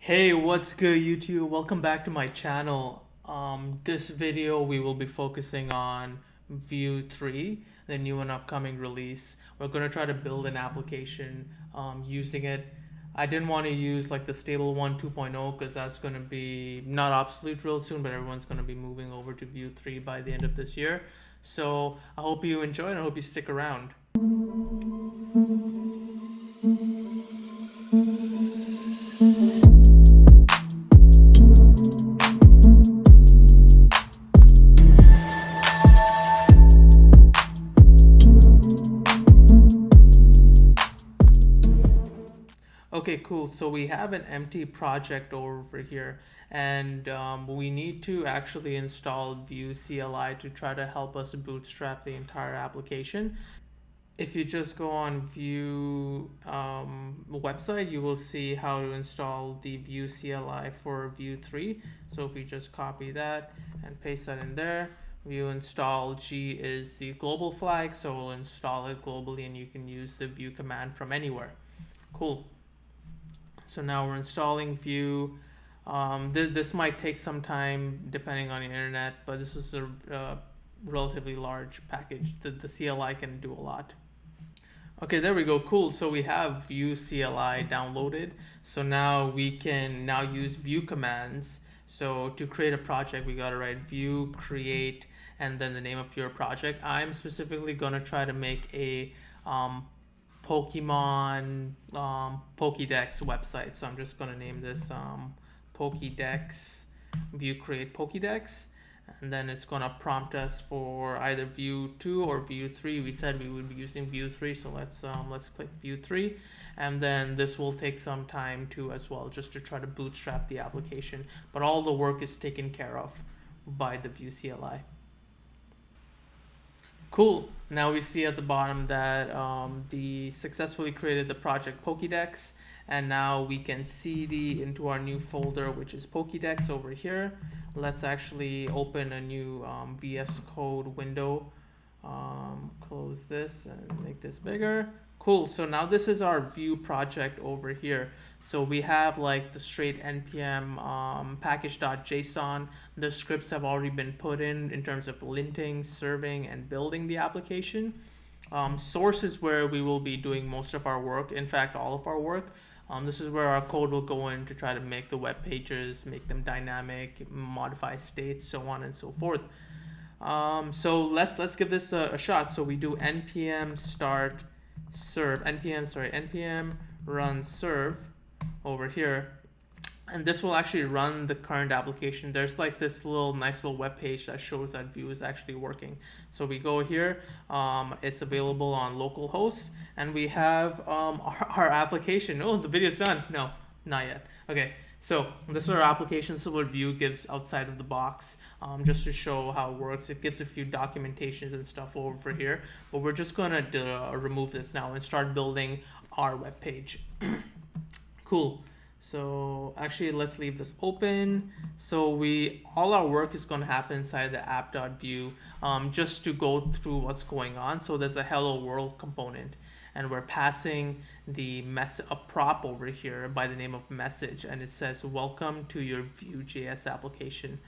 Hey, what's good, YouTube? Welcome back to my channel. This video we will be focusing on Vue 3, the new and upcoming release. We're going to try to build an application using it. I didn't want to use like the stable one 2.0 because that's going to be not obsolete real soon, but everyone's going to be moving over to Vue 3 by the end of this year. So I hope you enjoy and I hope you stick around. Okay, cool. So we have an empty project over here, and we need to actually install Vue CLI to try to help us bootstrap the entire application. If you just go on Vue website, you will see how to install the Vue CLI for Vue 3. So if we just copy that and paste that in there, Vue install G is the global flag, so we'll install it globally and you can use the Vue command from anywhere. Cool. So now we're installing Vue. This might take some time depending on the internet, but this is a relatively large package. The CLI can do a lot. Okay, there we go. Cool. So we have Vue CLI downloaded. So now we can now use Vue commands. So to create a project, we got to write Vue create and then the name of your project. I'm specifically going to try to make a Pokemon PokeDex website. So I'm just going to name this PokeDex Vue create PokeDex, and then it's going to prompt us for either Vue 2 or Vue 3. We said we would be using Vue 3, so let's click Vue 3, and then this will take some time too as well, just to try to bootstrap the application. But all the work is taken care of by the Vue CLI. Cool. Now we see at the bottom that the successfully created the project PokeDex, and now we can cd into our new folder, which is PokeDex over here. Let's actually open a new VS Code window. Close this and make this bigger. Cool. So now this is our Vue project over here. So we have like the straight npm package.json. The scripts have already been put in terms of linting, serving, and building the application. Source is where we will be doing most of our work. In fact, all of our work. This is where our code will go in to try to make the web pages, make them dynamic, modify states, so on and so forth. So let's give this a shot. So we do npm start serve, npm run serve over here, and this will actually run the current application. There's like this nice little web page that shows that Vue is actually working. So we go here, it's available on localhost, and we have our application. Oh, the video's done. No, not yet. Okay, so this is our application. So what Vue gives outside of the box, just to show how it works. It gives a few documentations and stuff over here, but we're just gonna remove this now and start building our web page. Cool. So actually, let's leave this open. So all our work is going to happen inside the app.vue. Just to go through what's going on. So there's a hello world component, and we're passing a prop over here by the name of message, and it says welcome to your Vue.js application.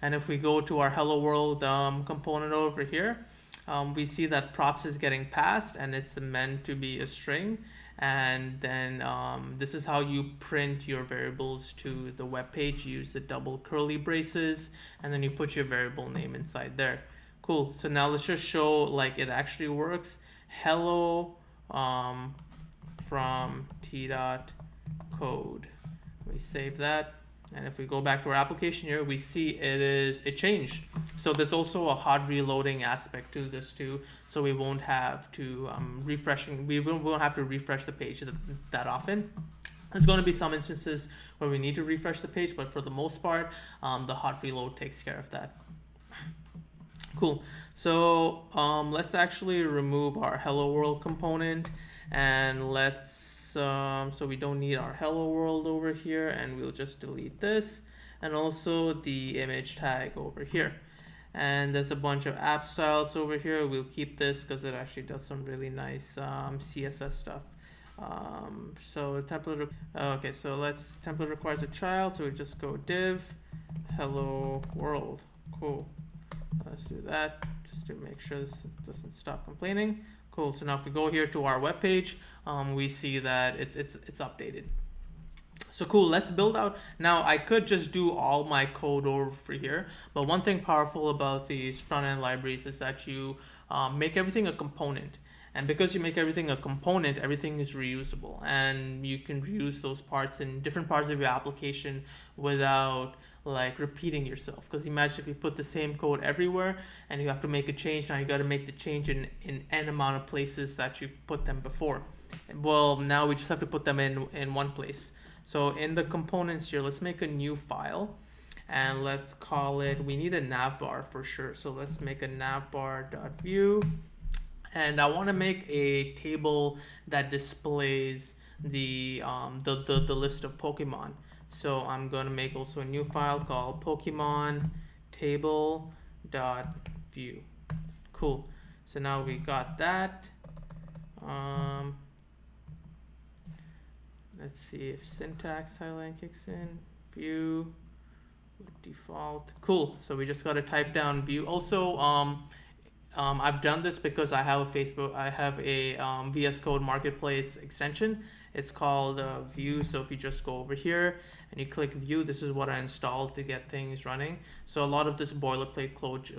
And if we go to our hello world component over here, we see that props is getting passed, and it's meant to be a string. And then this is how you print your variables to the web page. You use the double curly braces, and then you put your variable name inside there. Cool. So now let's just show like it actually works. Hello from t.code. We save that. And if we go back to our application here, we see it changed. So there's also a hot reloading aspect to this too. So we won't have to we won't have to refresh the page that often. There's going to be some instances where we need to refresh the page, but for the most part, the hot reload takes care of that. Cool. So let's actually remove our hello world component, and so we don't need our hello world over here, and we'll just delete this, and also the image tag over here. And there's a bunch of app styles over here. We'll keep this because it actually does some really nice CSS stuff. So template, okay, so template requires a child, so we just go div hello world. Cool. Let's do that just to make sure this doesn't stop complaining. Cool. So now if we go here to our web page, we see that it's updated. So cool, let's build out. Now I could just do all my code over here, but one thing powerful about these front-end libraries is that you make everything a component. And because you make everything a component, everything is reusable. And you can reuse those parts in different parts of your application without like repeating yourself. Because imagine if you put the same code everywhere and you have to make a change, now you got to make the change in n amount of places that you put them before. Well, now we just have to put them in one place. So in the components here, let's make a new file and let's call it, we need a navbar for sure. So let's make a navbar.view. And I want to make a table that displays the list of Pokemon. So I'm going to make also a new file called Pokemon table.view. Cool. So now we got that. Let's see if syntax highlight kicks in. View default. Cool. So we just got to type down view. Also, I've done this because I have a VS Code Marketplace extension. It's called View. So if you just go over here and you click View, this is what I installed to get things running. So a lot of this boilerplate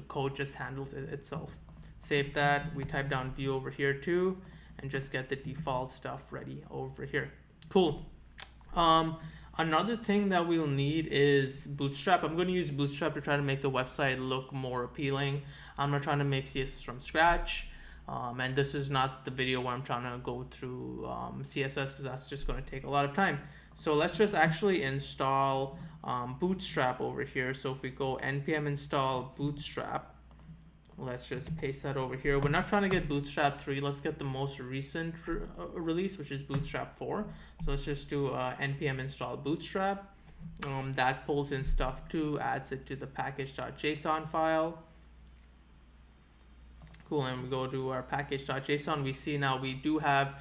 code just handles it itself. Save that. We type down View over here too, and just get the default stuff ready over here. Cool. Another thing that we'll need is Bootstrap. I'm going to use Bootstrap to try to make the website look more appealing. I'm not trying to make CSS from scratch. And this is not the video where I'm trying to go through CSS because that's just going to take a lot of time. So let's just actually install Bootstrap over here. So if we go npm install Bootstrap, let's just paste that over here. We're not trying to get Bootstrap 3. Let's get the most recent release, which is Bootstrap 4. So let's just do npm install Bootstrap. That pulls in stuff too, adds it to the package.json file. Cool, and we go to our package.json. We see now we do have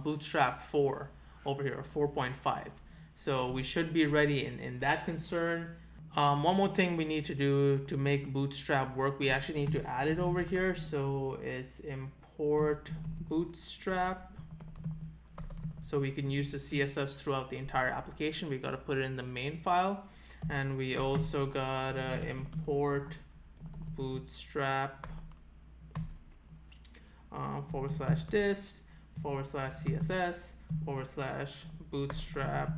Bootstrap 4 over here, 4.5. So we should be ready in that concern. One more thing we need to do to make Bootstrap work, we actually need to add it over here. So it's import Bootstrap. So we can use the CSS throughout the entire application. We got to put it in the main file. And we also got to import Bootstrap /dist /CSS /bootstrap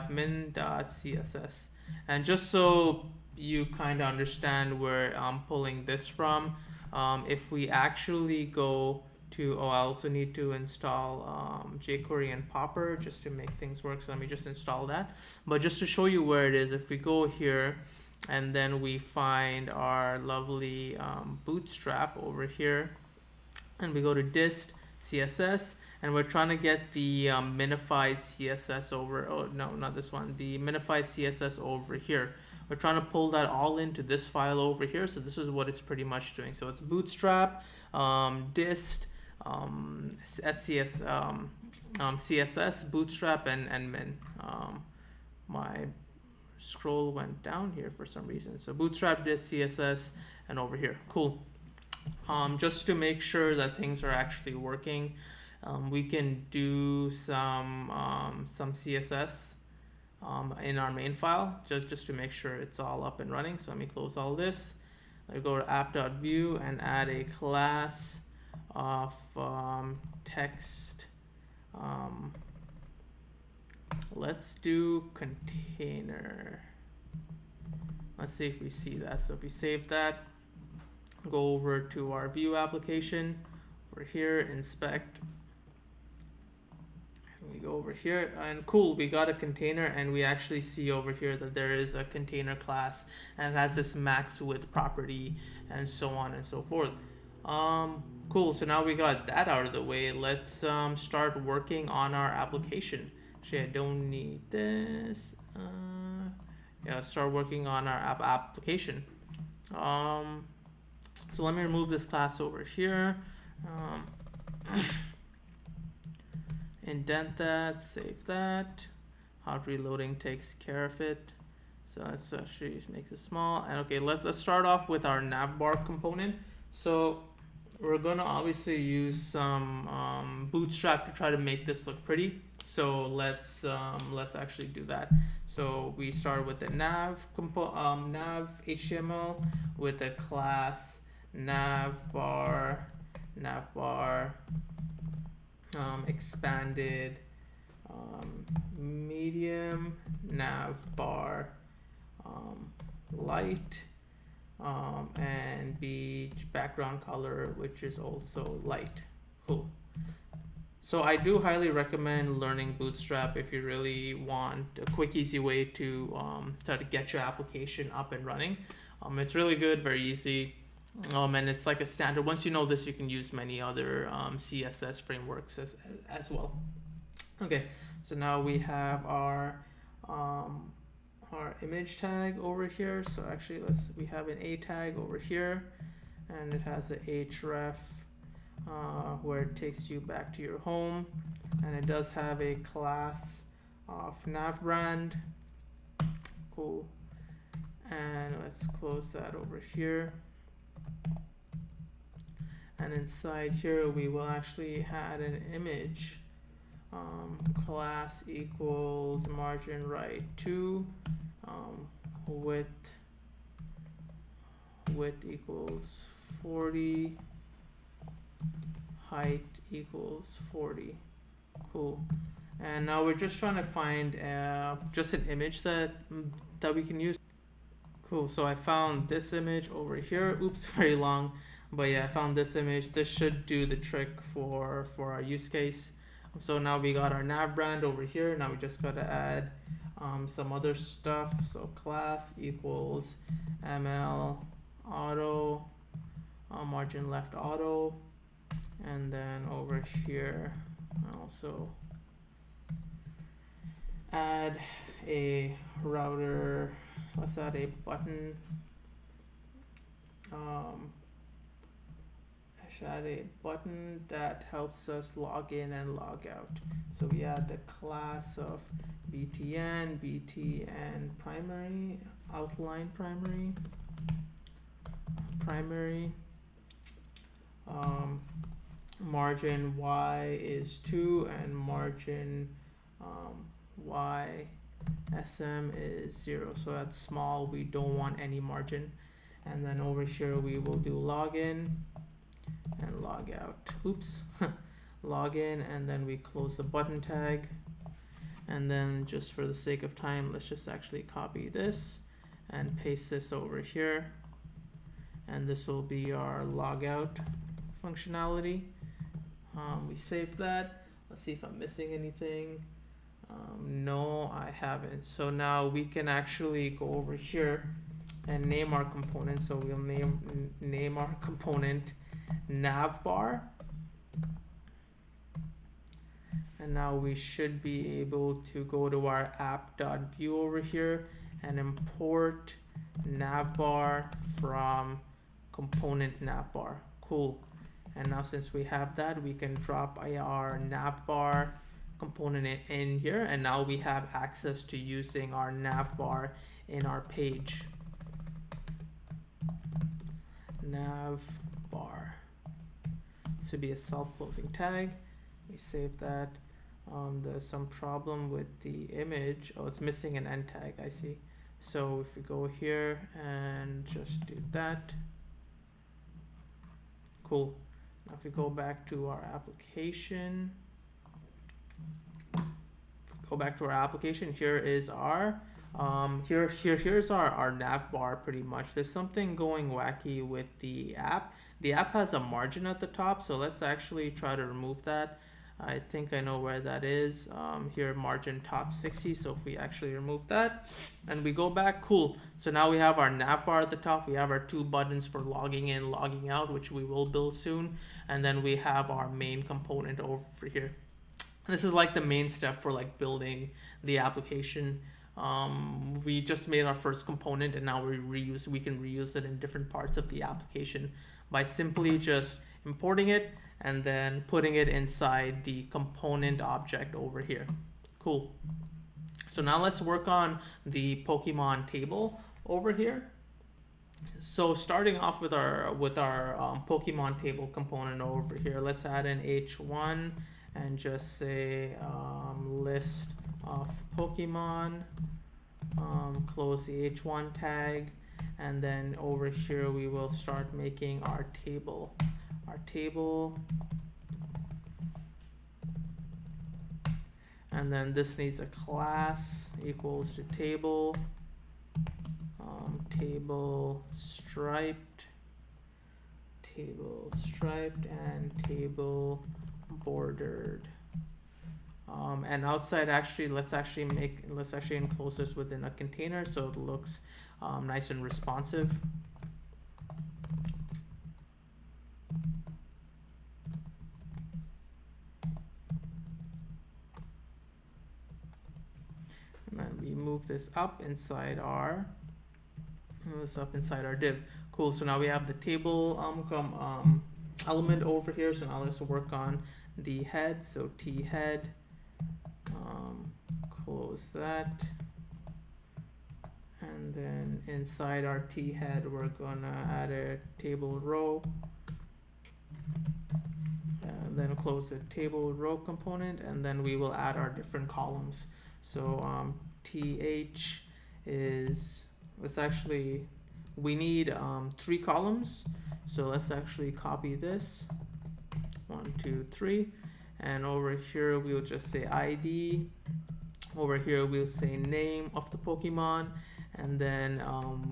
.min.css. And just so you kind of understand where I'm pulling this from, if we actually go to, I also need to install jQuery and Popper just to make things work. So let me just install that. But just to show you where it is, if we go here and then we find our lovely Bootstrap over here, and we go to dist CSS, and we're trying to get the minified CSS over, oh no, not this one, the minified CSS over here. We're trying to pull that all into this file over here. So this is what it's pretty much doing. So it's Bootstrap, dist, CSS, Bootstrap, and min. My scroll went down here for some reason. So Bootstrap, dist, CSS, and over here. Cool. Just to make sure that things are actually working, we can do some CSS in our main file just to make sure it's all up and running. So let me close all this. I go to app.view and add a class of text. Let's do container. Let's see if we see that. So if we save that, go over to our view application. Over here, inspect. And we go over here, and cool, we got a container, and we actually see over here that there is a container class and it has this max width property and so on and so forth. Cool, so now we got that out of the way. Let's start working on our application. Actually, I don't need this. start working on our application. So let me remove this class over here. Indent that, save that. Hot reloading takes care of it. So let's actually make it small. And okay, let's start off with our navbar component. So we're gonna obviously use some Bootstrap to try to make this look pretty. So let's actually do that. So we start with the nav HTML with a class navbar expanded medium navbar light and beach background color, which is also light. Cool. So I do highly recommend learning Bootstrap if you really want a quick, easy way to try to get your application up and running. It's really good, very easy, and it's like a standard. Once you know this, you can use many other CSS frameworks as well. Okay, so now we have our image tag over here. So actually, we have an A tag over here, and it has a href. Where it takes you back to your home, and it does have a class of navbrand. Cool. And let's close that over here. And inside here we will actually add an image. Class equals margin right 2, width equals 40, height equals 40. Cool. And now we're just trying to find just an image that we can use. Cool. So I found this image over here. Oops, very long, but yeah, I found this image. This should do the trick for our use case. So now we got our nav brand over here. Now we just got to add some other stuff. So class equals ml auto, margin left auto. And then over here, also add a router. Let's add a button. I should add a button that helps us log in and log out. So we add the class of btn primary, outline primary. Margin y is 2 and margin y sm is 0, so that's small. We don't want any margin. And then over here we will do login and log out. Oops. Login, and then we close the button tag. And then just for the sake of time, let's just actually copy this and paste this over here, and this will be our logout functionality. We saved that. Let's see if I'm missing anything. No, I haven't. So now we can actually go over here and name our component. So we'll name our component navbar. And now we should be able to go to our app.view over here and import navbar from component navbar. Cool. And now since we have that, we can drop our navbar component in here, and now we have access to using our navbar in our page. Navbar. This would be a self-closing tag. We save that. There's some problem with the image. Oh, it's missing an end tag, I see. So if we go here and just do that. Cool. Now if we go back to our application, here is our here's our nav bar pretty much. There's something going wacky with the app. The app has a margin at the top, so let's actually try to remove that. I think I know where that is. Here, margin top 60. So if we actually remove that and we go back, cool. So now we have our nav bar at the top. We have our two buttons for logging in, logging out, which we will build soon. And then we have our main component over here. This is like the main step for like building the application. we just made our first component, and now we can reuse it in different parts of the application by simply just importing it and then putting it inside the component object over here. Cool. So now let's work on the Pokemon table over here. So starting off with our Pokemon table component over here, let's add an h1 and just say list of Pokemon, close the h1 tag, and then over here we will start making our table. And then this needs a class equals to table, table striped, and table bordered. And outside, let's actually enclose this within a container so it looks nice and responsive. And then we move this up inside our div. Cool. So now we have the table element over here. So now let's work on the head. So t head. Close that. And then inside our t head, we're gonna add a table row. And then close the table row component, and then we will add our different columns. So th is, we need 3 columns. So let's actually copy this. 1, 2, 3. And over here we'll just say ID. Over here we'll say name of the Pokemon, and then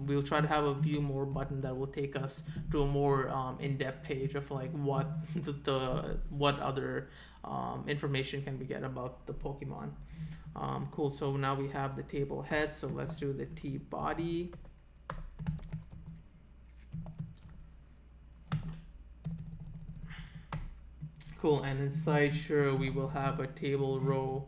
we'll try to have a view more button that will take us to a more in-depth page of like what what other information can we get about the Pokemon. Cool. So now we have the table head. So let's do the t body. Cool. And inside here we will have a table row.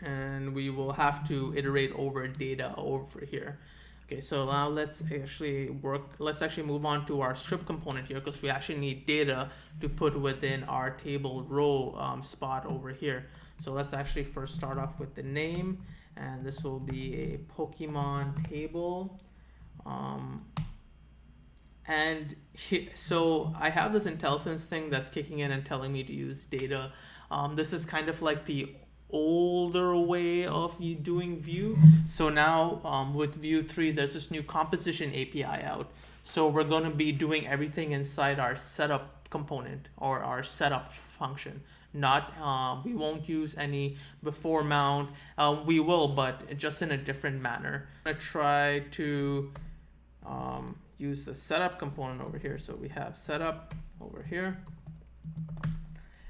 And we will have to iterate over data over here. Okay, so now let's actually move on to our strip component here, because we actually need data to put within our table row spot over here. So let's actually first start off with the name, and this will be a Pokemon table. So I have this IntelliSense thing that's kicking in and telling me to use data. This is kind of like the older way of you doing Vue. So now with Vue 3, there's this new composition API out. So we're going to be doing everything inside our setup component or our setup function. Not we won't use any before mount. We will, but just in a different manner. I'm gonna try to use the setup component over here. So we have setup over here,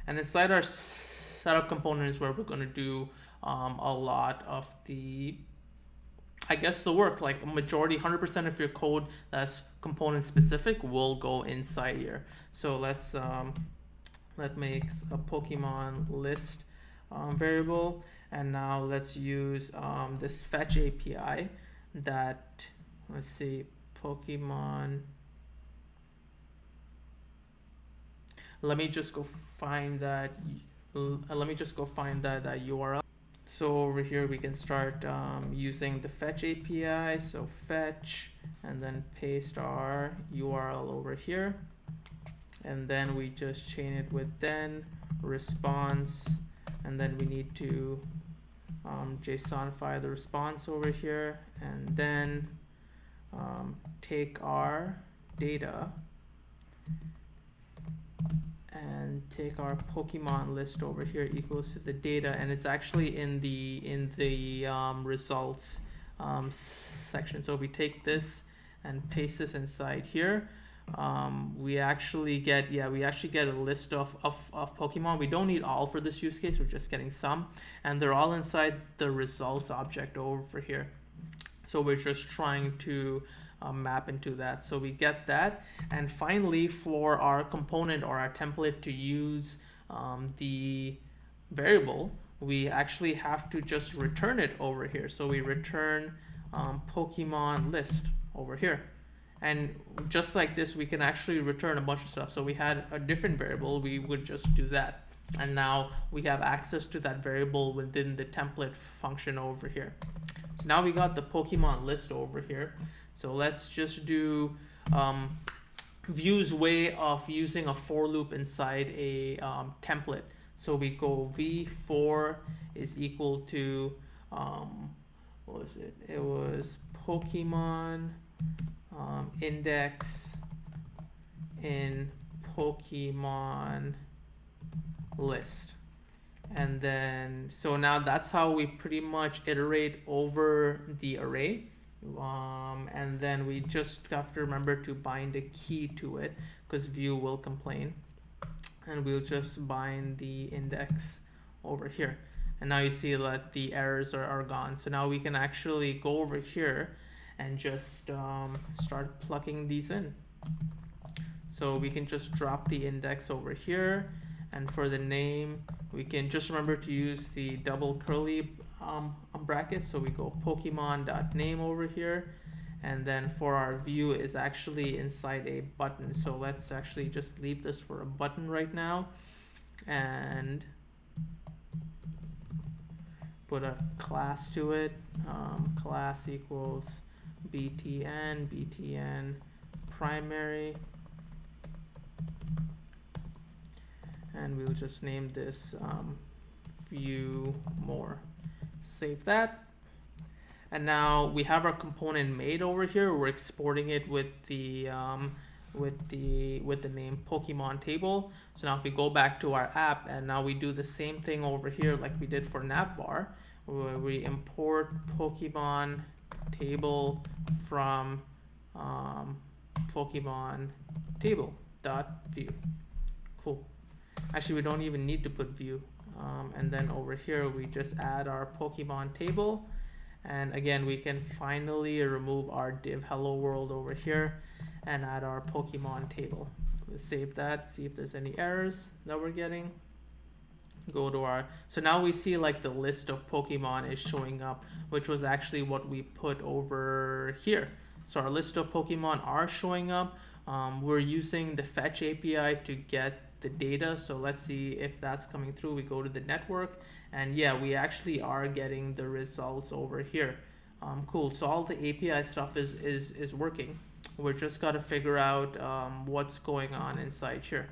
and inside our setup component is where we're going to do a lot of the, I guess, the work. Like a majority, 100% of your code that's component specific will go inside here. So let's make a Pokemon list variable, and now let's use this fetch API that, let's see, Pokemon. Let me just go find that URL. So over here we can start using the fetch API. So fetch, and then paste our URL over here, and then we just chain it with then response, and then we need to JSONify the response over here, and then take our data and take our Pokemon list over here equals to the data, and it's actually in the results section. So we take this and paste this inside here. We actually get a list of Pokemon. We don't need all for this use case, we're just getting some, and they're all inside the results object over here. So we're just trying to map into that. So we get that, and finally for our component or our template to use the variable, we actually have to just return it over here. So we return Pokemon list over here. And just like this, we can actually return a bunch of stuff. So we had a different variable, we would just do that. And now we have access to that variable within the template function over here. So now we got the Pokemon list over here. So let's just do Vue's way of using a for loop inside a template. So we go v4 is equal to, what was it? It was Pokemon index in Pokemon list. And then, so now that's how we pretty much iterate over the array. And then we just have to remember to bind a key to it, because Vue will complain. And we'll just bind the index over here. And now you see that the errors are gone. So now we can actually go over here and just start plugging these in. So we can just drop the index over here. And for the name, we can just remember to use the double curly brackets. So we go Pokemon.name over here. And then for our view is actually inside a button. So let's actually just leave this for a button right now. And put a class to it. Class equals btn primary. And we'll just name this view more. Save that. And now we have our component made over here. We're exporting it with the name Pokemon table. So now if we go back to our app and now we do the same thing over here like we did for navbar, where we import Pokemon table from Pokemon table dot view. Cool. Actually, we don't even need to put view. And then over here, we just add our Pokemon table. And again, we can finally remove our div hello world over here and add our Pokemon table. Let's save that, see if there's any errors that we're getting. Go to our, so now we see like the list of Pokemon is showing up, which was actually what we put over here. So our list of Pokemon are showing up. We're using the fetch API to get the data. So let's see if that's coming through. We go to the network and yeah, we actually are getting the results over here. Cool. So all the API stuff is working. We're just got to figure out what's going on inside here.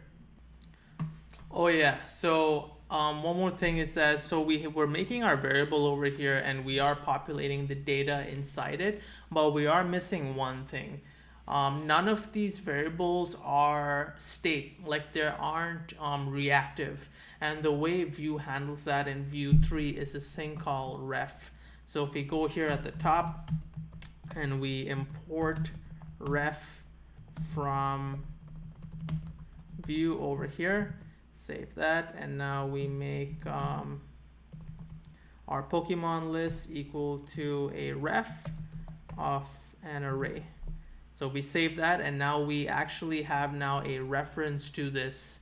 Oh yeah. So one more thing is that, so we're making our variable over here and we are populating the data inside it, but we are missing one thing. None of these variables are state, like they aren't reactive. And the way Vue handles that in Vue 3 is this thing called ref. So if we go here at the top and we import ref from Vue over here, save that, and now we make our Pokemon list equal to a ref of an array. So we save that, and now we actually have now a reference to this.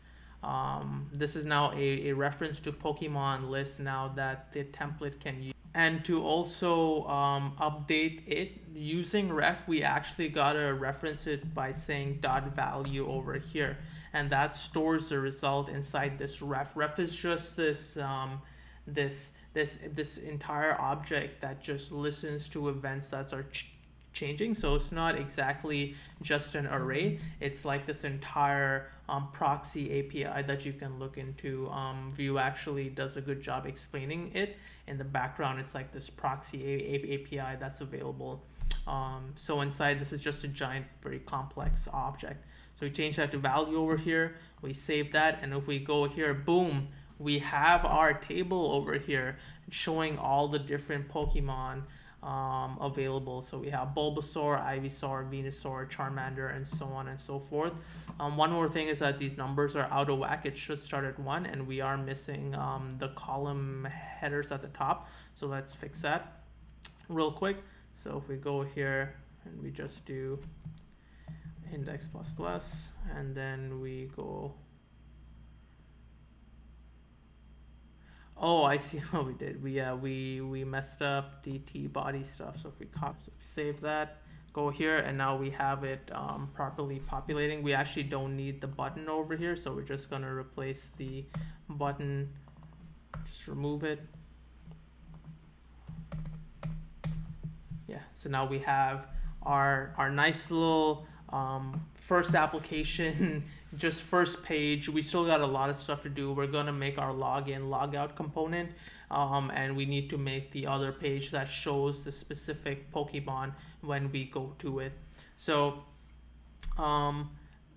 This is now a reference to Pokemon list now that the template can use. And to also update it using ref, we actually gotta reference it by saying .value over here, and that stores the result inside this ref. Ref is just this this entire object that just listens to events that are changing. So it's not exactly just an array, it's like this entire proxy API that you can look into. Vue actually does a good job explaining it. In the background, it's like this proxy API that's available. So inside, this is just a giant, very complex object. So we change that to value over here, we save that, and if we go here, boom, we have our table over here showing all the different Pokemon available. So we have Bulbasaur, Ivysaur, Venusaur, Charmander, and so on and so forth. One more thing is that these numbers are out of whack. It should start at 1, and we are missing the column headers at the top. So let's fix that real quick. So if we go here and we just do index plus plus, and then we go, Oh, I see what we did. We messed up the T body stuff. So if we copy, so if we save that, go here, and now we have it properly populating. We actually don't need the button over here, so we're just gonna replace the button. Just remove it. Yeah. So now we have our nice little first application. Just first page. We still got a lot of stuff to do. We're gonna make our login logout component, and we need to make the other page that shows the specific Pokemon when we go to it. So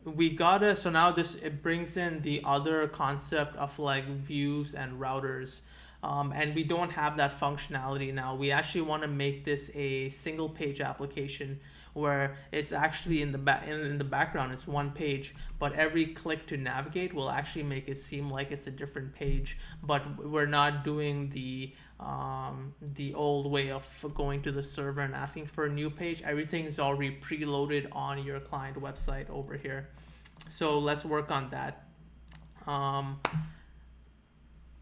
we gotta, so now this, it brings in the other concept of like views and routers. And we don't have that functionality now. We actually want to make this a single page application where it's actually in the background it's one page, but every click to navigate will actually make it seem like it's a different page. But we're not doing the old way of going to the server and asking for a new page. Everything is already preloaded on your client website over here. So let's work on that.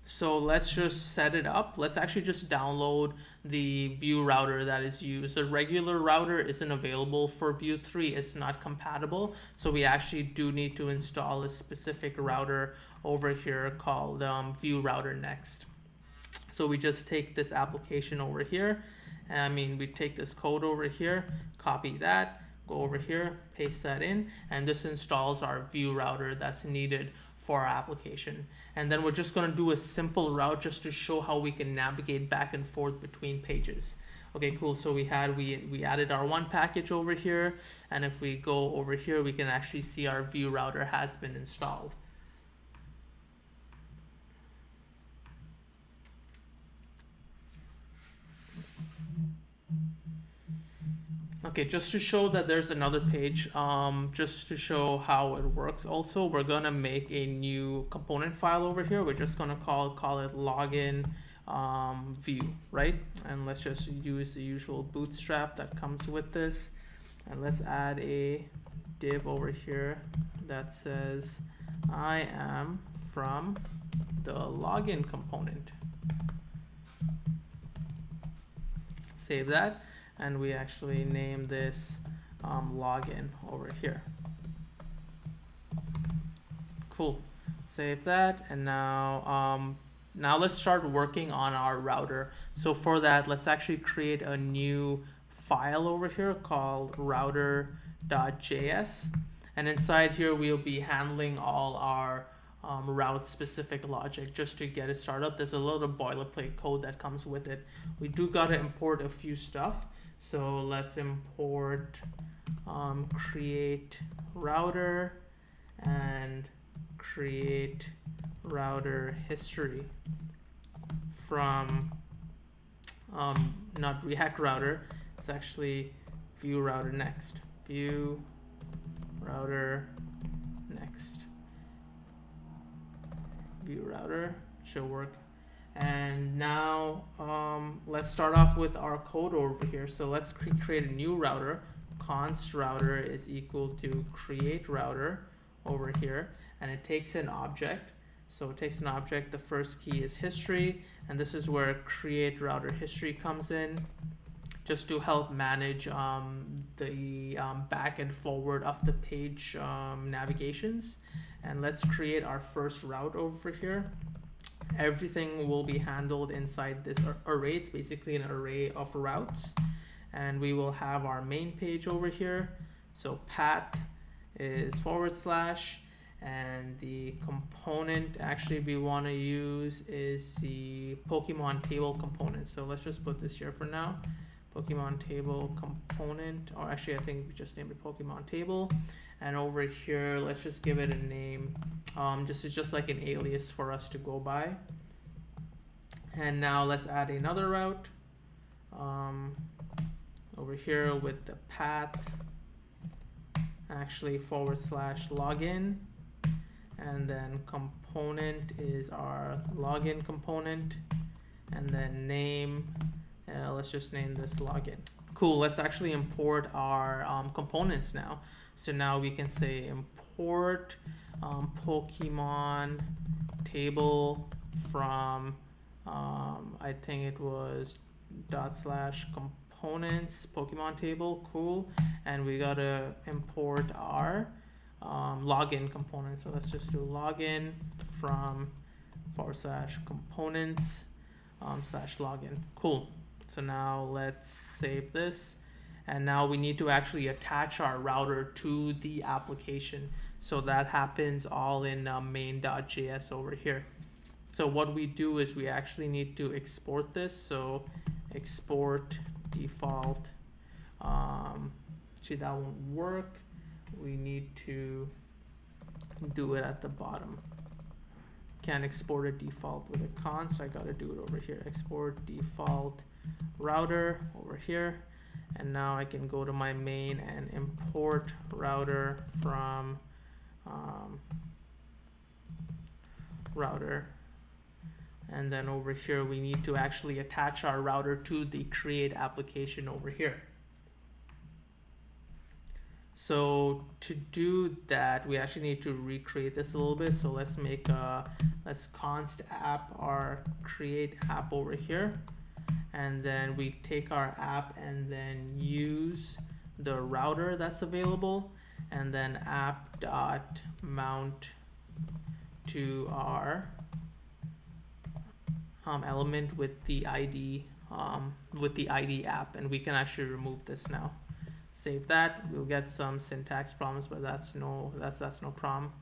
So let's just set it up. Let's actually just download the view router that is used. The regular router isn't available for Vue 3. It's not compatible. So we actually do need to install a specific router over here called View Router Next. So we just take this application over here. We take this code over here, copy that, go over here, paste that in, and this installs our view router that's needed for our application. And then we're just going to do a simple route just to show how we can navigate back and forth between pages. Okay, cool. So we added our one package over here, and if we go over here, we can actually see our view router has been installed. Okay, just to show that there's another page, just to show how it works also, we're gonna make a new component file over here. We're just gonna call it login view, right? And let's just use the usual Bootstrap that comes with this. And let's add a div over here that says, I am from the login component. Save that. And we actually name this login over here. Cool. Save that, and now let's start working on our router. So for that, let's actually create a new file over here called router.js, and inside here we'll be handling all our route specific logic just to get it started up. There's a little boilerplate code that comes with it. We do gotta import a few stuff. So let's import create router and create router history from not React router, it's actually view router next. View router next. View router should work. And now let's start off with our code over here. So let's create a new router. Const router is equal to create router over here, and it takes an object. So it takes an object. The first key is history, and this is where create router history comes in, just to help manage the back and forward of the page navigations. And let's create our first route over here. Everything will be handled inside this array. It's basically an array of routes, and we will have our main page over here. So path is /, and the component actually we want to use is the Pokemon table component. So let's just put this here for now. Pokemon table component, or actually I think we just named it Pokemon table. And over here, let's just give it a name. Just like an alias for us to go by. And now let's add another route over here with the path, actually / login, and then component is our login component, and then name. Let's just name this login. Cool. Let's actually import our components now. So now we can say import Pokemon table from I think it was /components Pokemon table. Cool. And we gotta import our login component. So let's just do login from /components /login. Cool. So now let's save this. And now we need to actually attach our router to the application. So that happens all in main.js over here. So what we do is we actually need to export this. So export default. See, that won't work. We need to do it at the bottom. Can't export a default with a const. I gotta do it over here. Export default router over here. And now I can go to my main and import router from router. And then over here, we need to actually attach our router to the create application over here. So to do that, we actually need to recreate this a little bit. So let's make let's const app our create app over here. And then we take our app and then use the router that's available, and then app dot mount to our element with the ID app, and we can actually remove this now. Save that. We'll get some syntax problems, but that's no problem.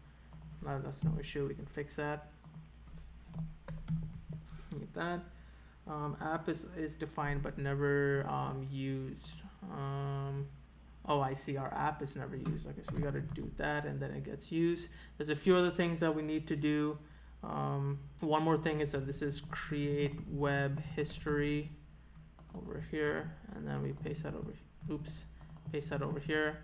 That's no issue. We can fix that. Leave that. App is defined but never used. Oh, I see, our app is never used. Okay, so we got to do that, and then it gets used. There's a few other things that we need to do. One more thing is that this is create web history over here, and then we paste that over. Oops, paste that over here,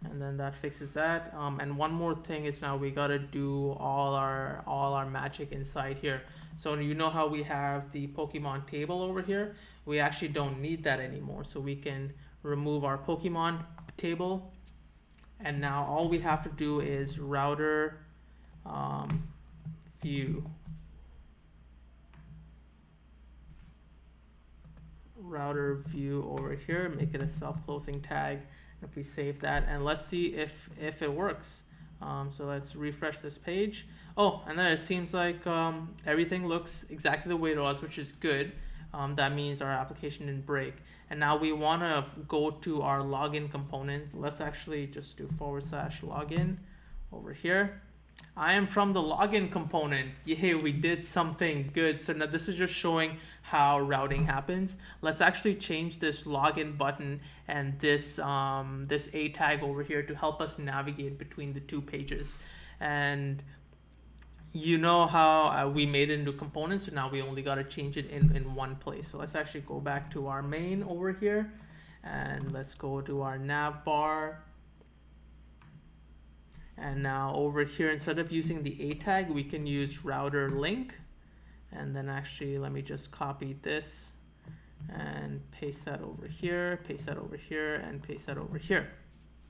and then that fixes that. And one more thing is now we got to do all our magic inside here. So you know how we have the Pokemon table over here? We actually don't need that anymore. So we can remove our Pokemon table. And now all we have to do is router view. Router view over here, make it a self-closing tag. If we save that, and let's see if it works. So let's refresh this page. Oh, and then it seems like everything looks exactly the way it was, which is good. That means our application didn't break. And now we want to go to our login component. Let's actually just do /login over here. I am from the login component. Yay, we did something good. So now this is just showing how routing happens. Let's actually change this login button and this this A tag over here to help us navigate between the two pages. And you know how we made it into components, so now we only got to change it in one place. So let's actually go back to our main over here, and let's go to our navbar. And now over here, instead of using the A tag, we can use router link. And then actually, let me just copy this and paste that over here, paste that over here, and paste that over here.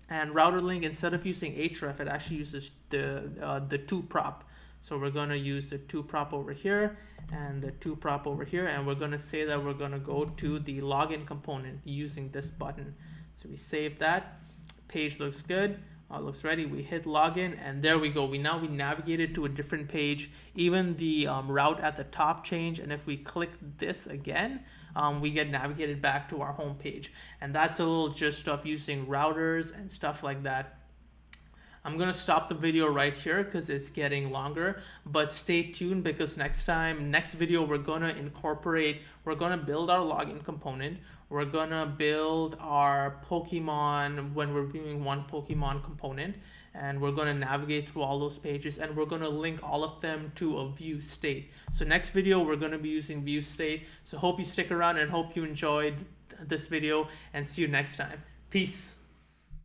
And router link, instead of using href, it actually uses the to-prop. So we're going to use the to-prop over here and the to-prop over here. And we're going to say that we're going to go to the login component using this button. So we save that. Page looks good. Looks ready. We hit login, and there we go. We navigated to a different page. Even the route at the top changed, and if we click this again, we get navigated back to our home page. And that's a little gist of using routers and stuff like that. I'm gonna stop the video right here because it's getting longer, but stay tuned because next video, we're gonna build our login component. We're gonna build our Pokemon when we're viewing one Pokemon component, and we're gonna navigate through all those pages, and we're gonna link all of them to a view state. So next video, we're gonna be using view state. So hope you stick around and hope you enjoyed this video, and see you next time. Peace.